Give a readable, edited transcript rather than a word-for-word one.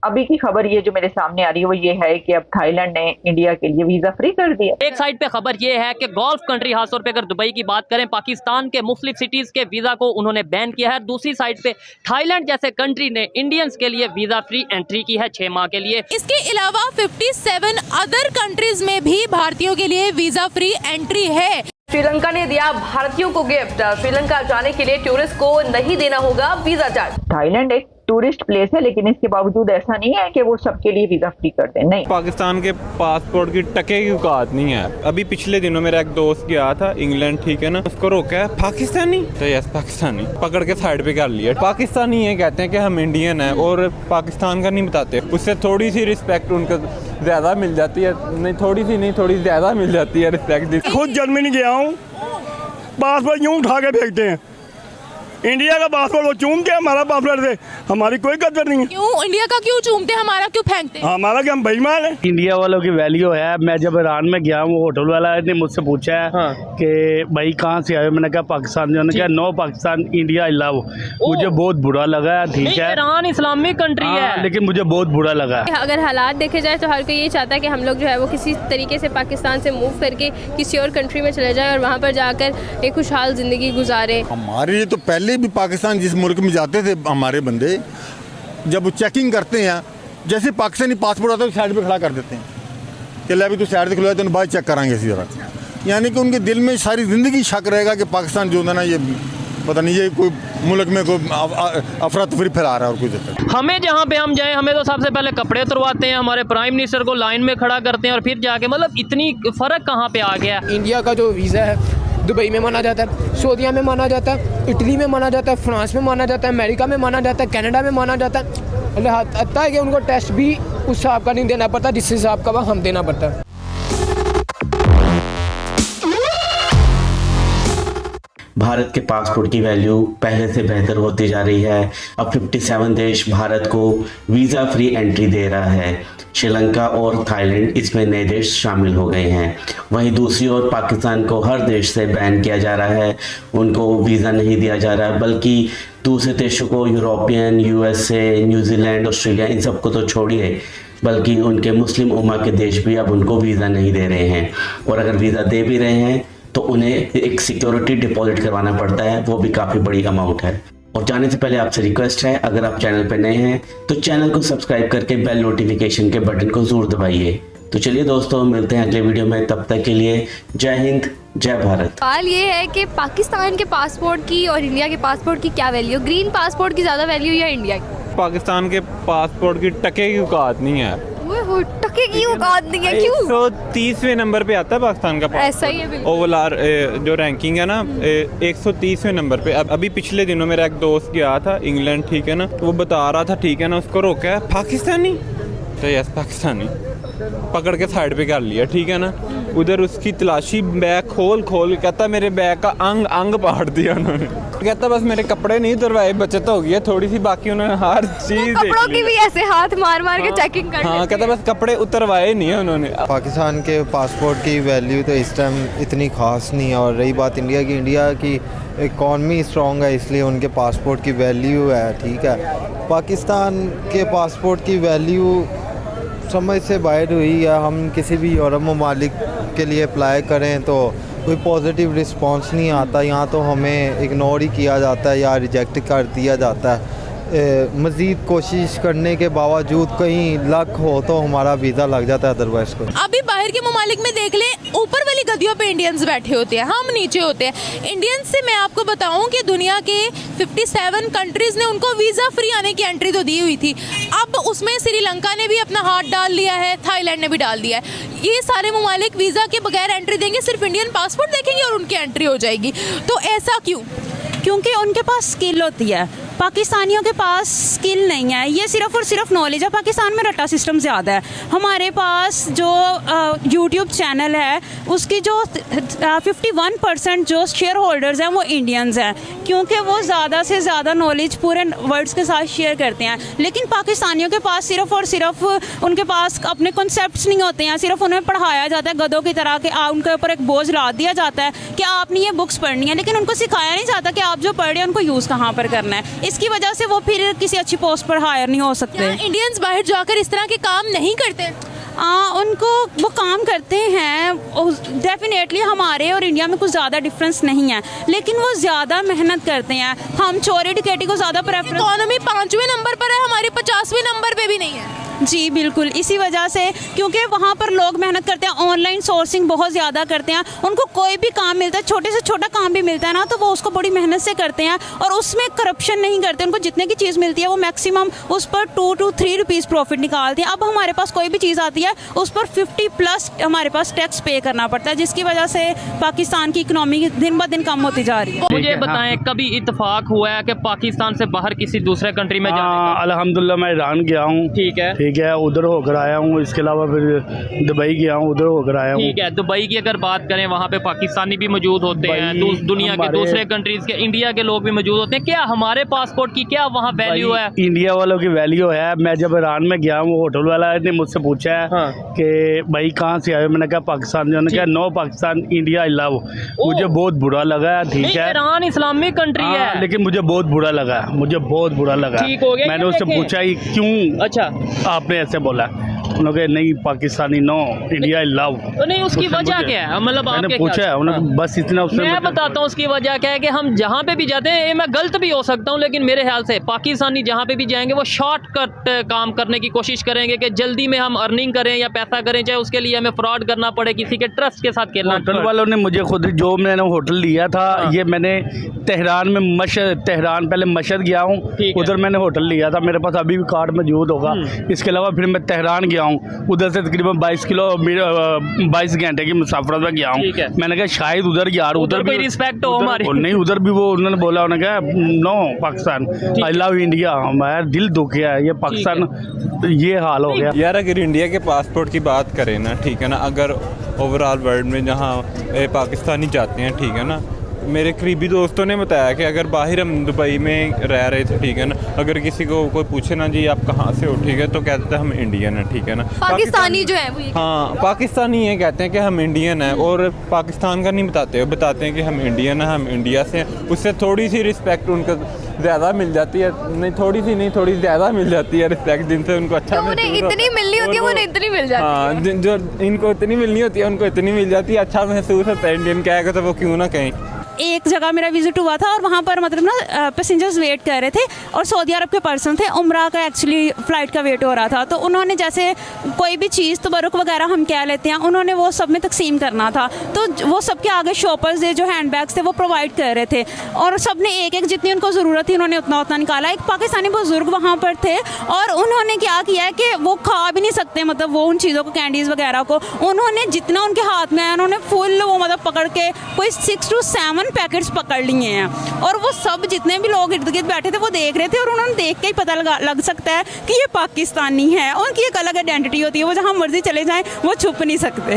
अभी की खबर ये जो मेरे सामने आ रही है वो ये है कि अब थाईलैंड ने इंडिया के लिए वीजा फ्री कर दिया। एक साइड पे खबर ये है कि गल्फ कंट्री, खासतौर पे अगर दुबई की बात करें, पाकिस्तान के मुख्तलिफ सिटीज के वीजा को उन्होंने बैन किया है। दूसरी साइड पे थाईलैंड जैसे कंट्री ने इंडियंस के लिए वीजा फ्री एंट्री की है 6 माह के लिए। इसके अलावा 57 अदर कंट्रीज में भी भारतीयों के लिए वीजा फ्री एंट्री है। श्रीलंका ने दिया भारतीयों को गिफ्ट, श्रीलंका जाने के लिए टूरिस्ट को नहीं देना होगा वीजा चार्ज। थाईलैंड एक टूरिस्ट प्लेस है, लेकिन इसके बावजूद ऐसा नहीं है कि वो सबके लिए वीजा फ्री कर दें, नहीं। पाकिस्तान के पासपोर्ट की टके की औकात नहीं है। अभी पिछले दिनों मेरा एक दोस्त गया था इंग्लैंड, ठीक है ना, उसको रोका है पाकिस्तानी, तो यस पाकिस्तानी, पकड़ के साइड पे कर लिया। पाकिस्तानी ये कहते हैं कि हम इंडियन हैं और पाकिस्तान का नहीं बताते। उससे थोड़ी सी रिस्पेक्ट उनको ज्यादा मिल जाती है, नहीं थोड़ी सी नहीं, थोड़ी ज्यादा मिल जाती है रिस्पेक्ट। खुद जर्मनी गया हूँ, पासपोर्ट यूँ उठा के फेंकते हैं। इंडिया का पासपोर्ट वो चूमते हैं, हमारा पासपोर्ट से हमारी कोई कदर नहीं है। क्यों इंडिया का क्यों चूमते, हमारा क्यों फेंकते? हमारा क्या, हम बेईमान है। इंडिया वालों की वैल्यू है। मैं जब ईरान में गया हूँ, होटल वाला ने मुझसे पूछा है कि भाई कहाँ से आए, मैंने कहा पाकिस्तान। जो कहा no Pakistan India I love. मुझे बहुत बुरा लगा। ठीक है, ईरान इस्लामिक कंट्री है, लेकिन मुझे बहुत बुरा लगा। अगर हालात देखे जाए तो हर कोई ये चाहता है कि हम लोग जो है वो किसी तरीके से पाकिस्तान से मूव करके किसी और कंट्री में चले जाए और वहाँ पर जाकर एक खुशहाल जिंदगी गुजारे। हमारे लिए तो पहले भी पाकिस्तान जिस मुल्क में जाते थे हमारे बंदे, जब वो चेकिंग करते हैं, जैसे पाकिस्तानी पासपोर्ट आता है साइड पे खड़ा कर देते हैं कि ले अभी तो साइड से खुलवा तो बाद चेक कराएंगे इसी तरह। यानी कि उनके दिल में सारी ज़िंदगी शक रहेगा कि पाकिस्तान जो है ना, ये पता नहीं ये कोई मुल्क में कोई अफरा तफरी फैला रहा है और कुछ। हमें जहाँ पे हम जाएं, हमें तो सबसे पहले कपड़े उतरवाते हैं, हमारे प्राइम मिनिस्टर को लाइन में खड़ा करते हैं और फिर जाके, मतलब इतनी फ़र्क कहाँ पे आ गया। इंडिया का जो वीज़ा है दुबई में माना जाता है, सऊदीया में माना जाता है, इटली में माना जाता है, फ्रांस में माना जाता है, अमेरिका में माना जाता है, कनाडा में माना जाता है। हत्ता है कि उनको टेस्ट भी उस हिसाब का नहीं देना पड़ता जिस हिसाब का हम देना पड़ता है। भारत के पासपोर्ट की वैल्यू पहले से बेहतर होती जा रही है। अब 57 देश भारत को वीज़ा फ्री एंट्री दे रहा है। श्रीलंका और थाईलैंड इसमें नए देश शामिल हो गए हैं। वहीं दूसरी ओर पाकिस्तान को हर देश से बैन किया जा रहा है, उनको वीज़ा नहीं दिया जा रहा, बल्कि दूसरे देशों को, यूरोपियन, USA, न्यूजीलैंड, ऑस्ट्रेलिया, इन सबको तो छोड़िए, बल्कि उनके मुस्लिम उम्मा के देश भी अब उनको वीज़ा नहीं दे रहे हैं। और अगर वीज़ा दे भी रहे हैं तो उन्हें एक सिक्योरिटी डिपॉजिट करवाना पड़ता है, वो भी काफ़ी बड़ी अमाउंट है। और जाने से पहले आपसे रिक्वेस्ट है, अगर आप चैनल पर नए हैं तो चैनल को सब्सक्राइब करके बेल नोटिफिकेशन के बटन को ज़रूर दबाइए। तो चलिए दोस्तों, मिलते हैं अगले वीडियो में, तब तक के लिए जय हिंद, जय भारत। सवाल ये है कि पाकिस्तान के पासपोर्ट की और इंडिया के पासपोर्ट की क्या वैल्यू, ग्रीन पासपोर्ट की ज़्यादा वैल्यू या इंडिया की? पाकिस्तान के पासपोर्ट की टके की औकात नहीं है। टके की औकात नहीं है, क्यों? 130वें नंबर पे आता है पाकिस्तान का। ऐसा ही है बिल्कुल। ओवरऑल जो रैंकिंग है ना, 130वें नंबर पे। अभी पिछले दिनों मेरा एक दोस्त गया था इंग्लैंड, ठीक है ना, वो बता रहा था, ठीक है ना, उसको रोका है पाकिस्तानी, तो यस पाकिस्तानी, पकड़ के साइड पे कर लिया, ठीक है ना। उधर उसकी तलाशी, बैग खोल खोल, कहता मेरे बैग का अंग अंग पाड़ दिया उन्होंने। कहता बस मेरे कपड़े नहीं उतरवाए, बचत हो गई है थोड़ी सी, बाकी उन्होंने हर चीज कपड़ों की भी ऐसे हाथ मार मार के चेकिंग कर। हाँ, कहता बस कपड़े उतरवाए नहीं है उन्होंने। पाकिस्तान के पासपोर्ट की वैल्यू तो इस टाइम इतनी खास नहीं है। और रही बात इंडिया की इकॉनमी स्ट्रॉन्ग है, इसलिए उनके पासपोर्ट की वैल्यू है, ठीक है। पाकिस्तान के पासपोर्ट की वैल्यू समझ से बाहर हुई है। हम किसी भी यूरोप ममालिक के लिए अप्लाई करें तो कोई पॉजिटिव रिस्पांस नहीं आता, यहाँ तो हमें इग्नोर ही किया जाता है या रिजेक्ट कर दिया जाता है। मज़ीद कोशिश करने के बावजूद कहीं लक हो तो हमारा वीज़ा लग जाता है, अदरवाइज को। अभी बाहर के ममालिक में देख लें, ऊपर वाली गद्दियों पे इंडियंस बैठे होते हैं, हम नीचे होते हैं। इंडियंस से मैं आपको बताऊं कि दुनिया के 57 कंट्रीज ने उनको वीज़ा फ्री आने की एंट्री तो दी हुई थी। अब उसमें श्रीलंका ने भी अपना हाथ डाल लिया है, थाईलैंड ने भी डाल दिया है। ये सारे ममालिक वीज़ा के बगैर एंट्री देंगे, सिर्फ इंडियन पासपोर्ट देखेंगे और उनकी एंट्री हो जाएगी। तो ऐसा क्यों? क्योंकि उनके पास स्किल होती है, पाकिस्तानियों के पास स्किल नहीं है। ये सिर्फ और सिर्फ नॉलेज है। पाकिस्तान में रट्टा सिस्टम ज़्यादा है। हमारे पास जो यूट्यूब चैनल है उसकी जो 51% जो शेयर होल्डर्स हैं वो इंडियंस हैं, क्योंकि वो ज़्यादा से ज़्यादा नॉलेज पूरे वर्ल्ड्स के साथ शेयर करते हैं। लेकिन पाकिस्तानियों के पास सिर्फ और सिर्फ उनके पास अपने कॉन्सेप्ट्स नहीं होते हैं, सिर्फ उन्हें पढ़ाया जाता है गधों की तरह कि उनके ऊपर एक बोझ ला दिया जाता है कि आपने ये बुक्स पढ़नी है, लेकिन उनको सिखाया नहीं जाता कि आप जो पढ़ रहे हैं उनको यूज़ कहाँ पर करना है। इसकी वजह से वो फिर किसी अच्छी पोस्ट पर हायर नहीं हो सकते। इंडियंस बाहर जाकर इस तरह के काम नहीं करते? उनको वो काम करते हैं, डेफिनेटली हमारे और इंडिया में कुछ ज़्यादा डिफरेंस नहीं है, लेकिन वो ज़्यादा मेहनत करते हैं। हम चोरी डकैती को ज़्यादा प्रेफरेंस, इकोनॉमी 5वें नंबर पर है, हमारी 50वें नंबर पे भी नहीं है। जी बिल्कुल, इसी वजह से, क्योंकि वहाँ पर लोग मेहनत करते हैं, ऑनलाइन सोर्सिंग बहुत ज़्यादा करते हैं, उनको कोई भी काम मिलता है, छोटे से छोटा काम भी मिलता है ना, तो वो उसको बड़ी मेहनत से करते हैं और उसमें करप्शन नहीं करते। उनको जितने की चीज़ मिलती है वो मैक्सिमम उस पर 2 to 3 रुपीज़ प्रॉफिट निकालते हैं। अब हमारे पास कोई भी चीज़ आती है उस पर 50+ हमारे पास टैक्स पे करना पड़ता है, जिसकी वजह से पाकिस्तान की इकनॉमी दिन ब दिन कम होती जा रही है। मुझे बताएं, कभी इत्तेफाक हुआ है कि पाकिस्तान से बाहर किसी दूसरे कंट्री में जाने का? अल्हम्दुलिल्लाह मैं ईरान गया हूँ। ठीक है, ठीक है, उधर होकर आया हूँ। इसके अलावा फिर दुबई गया हूँ, उधर होकर आया हूँ। ठीक है, दुबई की अगर बात करें, वहाँ पे पाकिस्तानी भी मौजूद होते हैं, दुनिया के दूसरे कंट्रीज के, इंडिया के लोग भी मौजूद होते हैं। क्या हमारे पासपोर्ट की क्या वहाँ वैल्यू है? इंडिया वालों की वैल्यू है। मैं जब ईरान में गया हूँ, होटल वाला ने मुझसे पूछा है कि भाई कहाँ से आए हो, मैंने कहा पाकिस्तान। उन्होंने कहा no Pakistan India I love. मुझे बहुत बुरा लगा। ठीक है, ईरान इस्लामिक कंट्री है, लेकिन मुझे बहुत बुरा लगा, मुझे बहुत बुरा लगा। ठीक हो गया। मैंने उससे पूछा ही क्यों, अच्छा आपने ऐसे बोला? उन्होंने नहीं Pakistani no India I love. तो नहीं, उसकी वजह क्या है? मतलब मैंने पूछा है उन्होंने, बस इतना। मैं बताता हूँ उसकी वजह क्या है कि हम जहाँ पे भी जाते हैं, मैं गलत भी हो सकता हूँ, लेकिन मेरे ख्याल से पाकिस्तानी जहाँ पे भी जाएंगे वो शॉर्टकट काम करने की कोशिश करेंगे कि जल्दी में हम अर्निंग करें या पैसा करें, चाहे उसके लिए हमें फ्रॉड करना पड़े, किसी के ट्रस्ट के साथ खेलना। होटल वालों ने मुझे खुद, जो मैंने होटल लिया था, ये मैंने तेहरान में तेहरान पहले मशहद गया हूँ, उधर मैंने होटल लिया था, मेरे पास अभी भी कार्ड मौजूद होगा। इसके अलावा फिर मैं तेहरान गया हूँ, उधर से तकरीबन 22 घंटे की मुसाफरत में गया हूँ। मैंने कहा शायद उधर यार उधर भी रिस्पेक्ट हो हमारी। नहीं, उधर भी वो उन्होंने बोला, उन्होंने कहा no Pakistan I love India. हमारा दिल दुख गया है, ये पाकिस्तान ये हाल हो गया यार। अगर इंडिया के पासपोर्ट की बात करें ना, ठीक है ना, अगर ओवरऑल वर्ल्ड में जहाँ पाकिस्तानी जाते हैं, ठीक है ना, मेरे करीबी दोस्तों ने बताया कि अगर बाहर हम दुबई में रह रहे थे, ठीक है ना, अगर किसी को कोई पूछे ना जी आप कहाँ से हो, ठीक है, तो कहते हैं हम इंडियन है, ठीक है ना। पाकिस्तानी जो है वो, हाँ पाकिस्तानी ये कहते हैं कि हम इंडियन है, और पाकिस्तान का नहीं बताते, बताते हैं कि हम इंडियन है, हम इंडिया से। उससे थोड़ी सी रिस्पेक्ट उनको ज़्यादा मिल जाती है, नहीं थोड़ी सी नहीं, थोड़ी ज़्यादा मिल जाती है रिस्पेक्ट, जिनसे उनको अच्छा उन्हें इतनी मिलनी होती है, उन्हें इतनी मिल जाती है। हाँ, जो इनको इतनी मिलनी होती है उनको इतनी मिल जाती है, अच्छा महसूस होता है इंडियन कहेगा तो वो क्यों ना कहें। एक जगह मेरा विजिट हुआ था और वहाँ पर मतलब ना पैसेंजर्स वेट कर रहे थे और सऊदी अरब के पर्सन थे, उम्रा का एक्चुअली फ़्लाइट का वेट हो रहा था। तो उन्होंने जैसे कोई भी चीज़ तबरुक वगैरह हम कह लेते हैं, उन्होंने वो सब में तकसीम करना था, तो वो सबके आगे शॉपर्स थे जो हैंड बैग्स थे वो प्रोवाइड कर रहे थे, और सब ने एक एक जितनी उनको ज़रूरत थी उन्होंने उतना उतना निकाला। एक पाकिस्तानी बुजुर्ग वहाँ पर थे और उन्होंने क्या किया है कि वो खा भी नहीं सकते, मतलब वो उन चीज़ों को, कैंडीज़ वगैरह को, उन्होंने जितना उनके हाथ में आया उन्होंने फुल वो मतलब पकड़ के कोई 6 to 7 पैकेट्स पकड़ लिए हैं। और वो सब जितने भी लोग इर्द गिर्द बैठे थे वो देख रहे थे, और उन्होंने देख के ही पता लग सकता है कि ये पाकिस्तानी है। उनकी एक अलग आइडेंटिटी होती है, वो जहाँ मर्जी चले जाएं वो छुप नहीं सकते।